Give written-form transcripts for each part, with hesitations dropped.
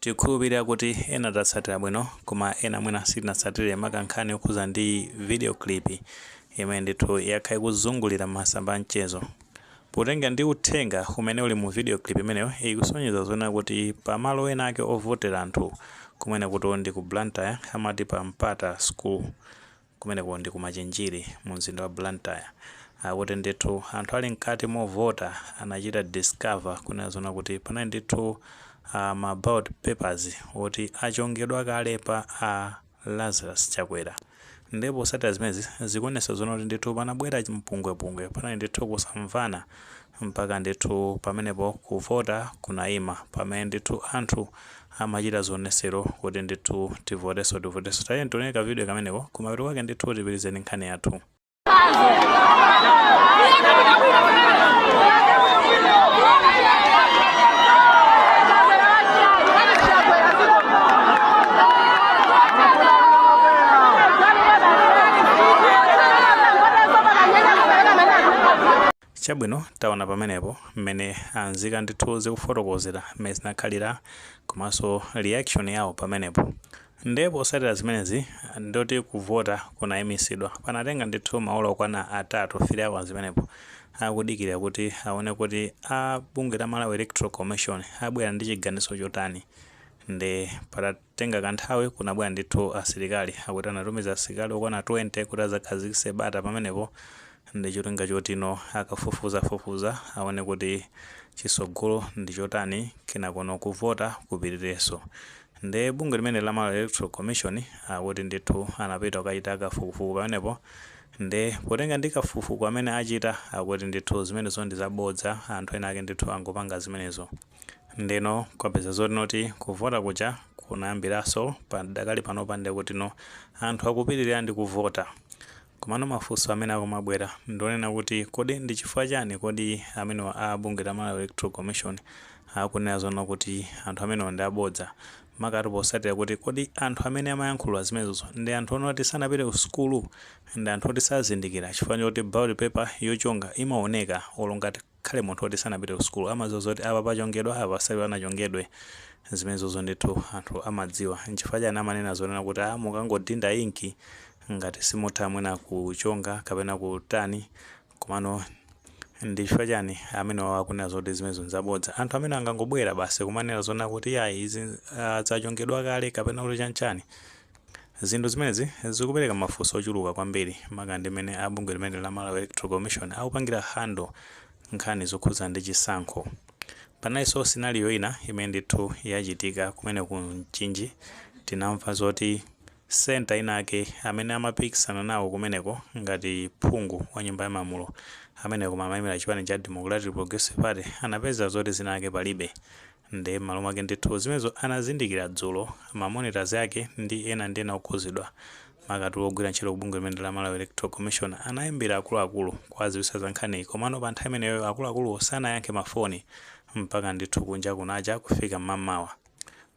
Tikukhulupirira kuti ena tatsatira bwino koma ena mwina sitinatsatire makankhani okhuza ndi video clip imene ndithu yakhala ikuzungulira masamba amchezo. Potenga ndi uthenga umene uli mu video clip imeneyo ikusonyeza zona kuti pamalo ena ake ovotera anthu kumene kuti ndi ku Blantyre amati pa Mpata School kumene ndi ku Machinjiri mu mzinda wa Blantyre. Akuti ndithu anthu ali mkati movota anachita discover kunena zona kuti panali ndithu ma ballot papers oti achongedwa kale pa Lazarus Chakwera. Ndipo satira zimezi zikuonesa zona kuti ndithu panabwera mpungwepungwe panali ndithu kusamvana mpaka ndithu pamenepo kuvota kunayima pamene ndithu anthu amachita zionesero kuti ndithu tivoteso. Taye tioneka video kameneko kumapeto kwake ndithu tipitizeni nkhani yathu. Chabwino taona pamenepo mmene anzika ndithu zikufotokozera mmene zinakhalira komanso reaction yawo pamenepo. Ndipo satira zimenezi ndoti kuvota kunayimisidwa panatenga ndithu maola okwana atatu 3 hours zimenepo akudikira kuti aone kuti bungwe la Malawi Electoral Commission abwera ndi chiganizo chotani. Nde patatenga kanthawi kunabwera ndithu asilikali akuti anatumiza asilikali okwana 20 kuti azakhazikitse bata pamenepo. Ndi cholinga chotino akafufuza aone kuti chisogolo ndi chotani kenakono kuvota kupitirenso. Nde bungwe limene la Malawi Electoral Commission akuti ndithu anapita kukachita kafukufuku pamenepo. Nde potenga ndi kafukufuku amene achita akuti ndithu zimenezo ndi zabodza anthu ena ake ndithu angopanga zimenezo. Ndeno kwapeza zoti kuvota kuja kunayambiranso padakali panopa ndi kuti anthu akupitirira ndi kuvota. Komano mafunso amene akumabwera ndionena kuti kodi ndi chifukwa chani kodi amene abungwe la Malawi Electoral Commission akunena zona kuti anthu amene ndi abodza. Makati posatira kuti kodi anthu amene amayankhula zimenezo ndi anthu onoti sanapite ku sukulu ndi anthu oti sazindikira chifukwa choti ballot paper yochonga imaoneka olongati khale munthu oti sanapite ku sukulu amazozoti apa pachongedwa apa pasali panachongedwe. Zimenezo ndithu anthu amadziwa nchifukwa chani amanena zonena kuti mukangodinda inki ngati simutha mwina kuchonga kapena kutani. Komano ndi chifukwa chani amene akunena zoti zimenezo nzabodza. Anthu amene angangobwera basi kumanena zona kuti izi zachongedwa kale kapena kuti chanchani. Zinthu zimenezi zikupereka mafunso ochuluka kwambiri maka ndi mmene abungwe limene la Malawi Electoral Commission akupangira handle nkhani zokhuza ndi chisankho. Panalinso scenario ina imene ndithu yachitika kumene ku Mchinji tinamva zoti center inake amene amapikisana nawo kumeneko ngati phungu wa nyumba ya malamulo amene kumayimira chipani cha Democratic Progressive Party anapeza zoti zinake palibe. Nde malo mwake ndithu zimenezo anazindikira dzulo mamonitors yake ndi ena okhuzidwa makati ogwira ntchito kubungwe limene la Malawi Electoral Commission anayimbira akuluakulu kwaziwisa za nkhani. Komano pa nthawi imeneyo akuluakulu sanayankhe mafoni mpaka ndithu kunja kunacha kufika mmamawa.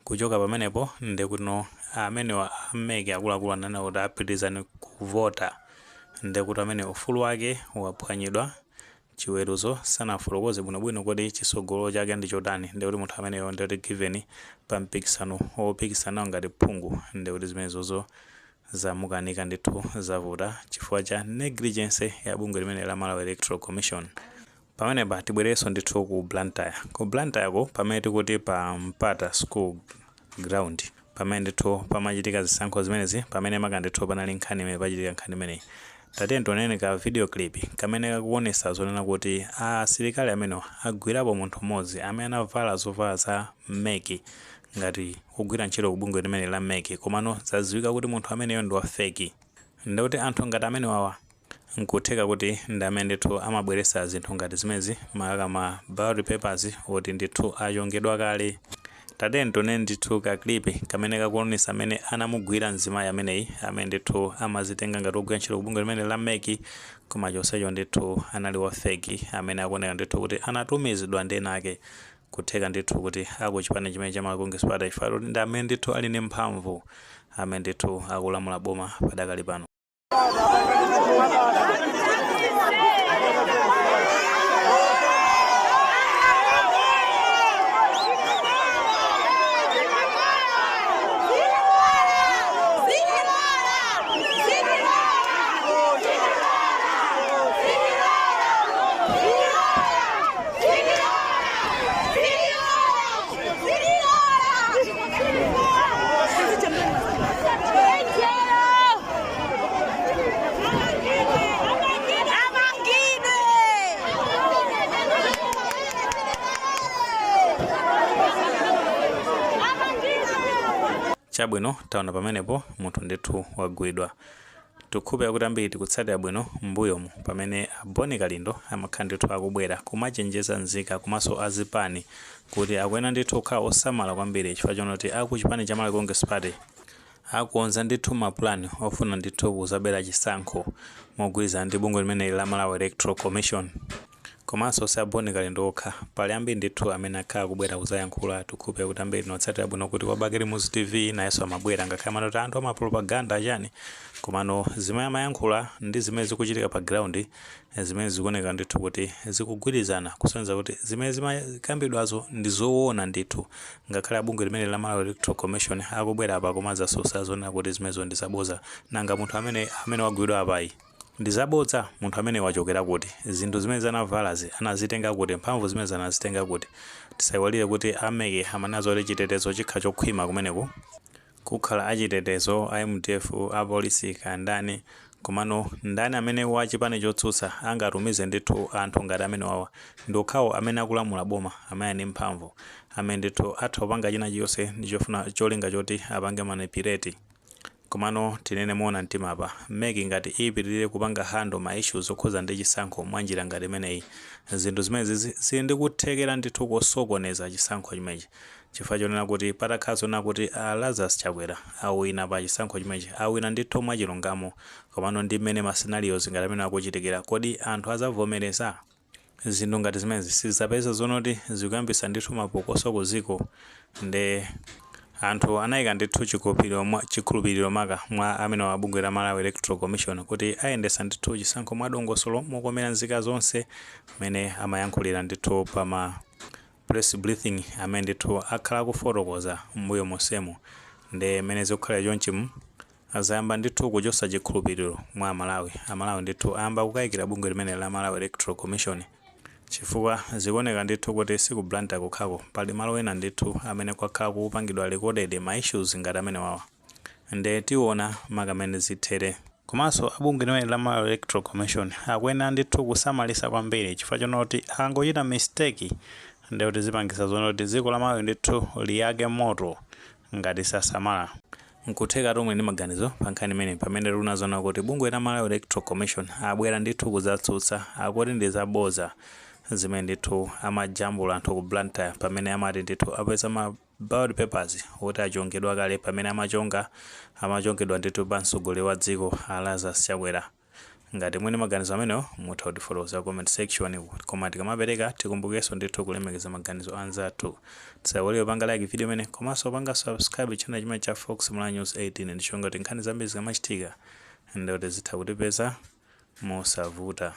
Kuchoka pamenepo ndi kuti amene ameke akuluakulu ananena kuti apitirizani kuvota. Ndi kuti amene ufulu wake waphwanyidwa chiweruzo sanafotokoze bwinobwino kuti chisogolo chake ndi chotani. Ndi kuti munthu ameneyo ndi kuti given pa mpikisano opikisana ngati phungu ndi kuti zimenezozo zamukanika ndithu zavuta chifukwa cha negligence ya bungwe limene la Malawi Electoral Commission. Pamenepa tibwereso ndithu ku Blantyre. Ku Blantyre ko pamene tikuti pa Mpata School ground pamene ndithu pamachitika zisankho zimenezi pamene maka ndithu panali nkhani imene pachitika nkhani imeneyi. Tate ntonene ka video clip kamene kakuonesa zonena kuti asilikali amene agwirapo munthu mmodzi amene anavala zovala za meki ngati kugwira ntchito kubungwe limene la meki komano zadziwika kuti munthu ameneyo ndi wa fake. Ndikuti anthu ngati amene wawa nkutheka kuti ndi amene ndithu amabweresa zinthu ngati zimezi maka ma ballot papers oti ndithu achongedwa kale. Tate ntonene ndithu ka clip kamene kakuonesa amene anamugwira mzimayi ameneyi amene ndithu amazitenga ngati ogwira ntchito kubungwe limene la meki koma chonsecho ndithu anali wa fake amene akuoneka ndithu kuti anatumizidwa ndi ena ake kutheka ndithu kuti akuchipani chimene cha Malawi Congress Party chifukwa ndi amene ndithu ali ndi mphamvu amene ndithu akulamula boma padakali pano. chabwino taona pamenepo munthu ndithu wagwidwa. Tikhupe kuti ambiri tikutsatira bwino mbuyomu pamene aboni kalindo amakhala ndithu akubwera kumachenjeza nzika komanso azipani kuti akuyena ndithu kukhala osamala kwambiri chifukwa chonoti aku chipani cha Malawi Congress Party akukonza ndithu mapulani ofuna ndithu kuzabera chisankho mogwirizana ndi bungwe limene la Malawi Electoral Commission. Komanso saboni kalindo okha pali ambiri ndithu amene akhala kubwera kuzayankhula. Tikhupe kuti ambiri notsatira bwino kuti kwa Bakeri Muzi TV nayenso amabwera ngakhale manoti anthu amapropaganda achani komano zimene amayankhula ndi zimene zikuchitika pa ground zimene zikuoneka ndithu kuti zikugwirizana kusonyeza kuti zimene zimakambidwazo ndi zoona ndithu ngakhale bungwe limene la Malawi Electoral Commission akubwera apa kumadzasusa zonena kuti zimenezo ndi zabodza. Nanga munthu amene wagwidwa apayi ndi zabodza, munthu amene wachokera kuti zinthu zimene zanavalazi anazitenga kuti mphamvu zimene zanazitenga kuti. Tisayiwalire kuti ameke amanazo kuti chitetezo chikha chokhwima kumeneko kukhala achitetezo a MDF apolisi kandani komano ndani amene wachipani chotsutsa angatumize ndithu anthu ngati amene wawa ndi okhawo amene akulamula boma amene ndi mphamvu amene ndithu atha kupanga china chiyonse ndi chofuna cholinga choti apange manipulate. Komano tinene moona mtima apa meki ngati ipitirire kupanga hando ma issues okhuza ndi chisankho mwanjira ngati imeneyi zinthu zimene zili ndi kuthekera ndithu kusokoneza chisankho chimenechi chifukwa chonena kuti patakhazo kuti Lazarus Chakwera awina pa chisankho chimenechi awina ndithu mwachilungamo komano ndi mmene ma scenarios ngati amene akuchitikira kodi anthu azavomereza zinthu ngati zimezi sizapeza zonoti zikuyambisa ndithu mapokoso kuziko nde anthu anayika ndithu chikhulupiriro maka mwa amene wabungwe la Malawi Electoral Commission kuti ayendesa ndithu chisankho mwadongosolo mokomera nzika zonse mene amayankhulira ndithu pa ma press briefing amene ndithu akhala kufotokoza mbuyo monsemo nde mene zikukhala chonchimu azayamba ndithu kuchosa chikhulupiriro mwa Amalawi ndithu ayamba kukayikira bungwe limene la Malawi Electoral Commission chifukwa zikuoneka ndithu kuti sikublanta kukhako pali malo ena ndithu amene kwakhala kupangidwa recorded ma issues ngati amene wawa nde tiona makamene zithere. Komanso abungwe limene la Malawi Electoral Commission akuyena ndithu kusamalisa kwambiri chifukwa chonoti angochita mistake nde kuti zipangisa zonoti dziko la Malawi ndithu liyake moto ngati sasamala. Nkutheka tomwe ndi maganizo pankhani imene pamene lunazona kuti bungwe la Malawi Electoral Commission abwera ndithu kuzatsutsa akuti ndi zabodza zimene ndithu amajambula anthu ku Blantyre pamene amati ndithu apeza ma ballot papers oti achongedwa kale pamene amachongedwa ndithu pa mtsogoleri wa dziko Lazarus Chakwera. Ngati mwene maganizo amenewo mutha kutifotokoza comment section koma tikamapereka tikumbukenso ndithu kulemekeza maganizo anzathu. Tisayiwalire panga like video imene komanso panga subscribe channel chimene cha Fox Malawi News 18 ndichonga kuti nkhani zambiri zikamachitika ndi kuti zitha kutipeza mosavuta.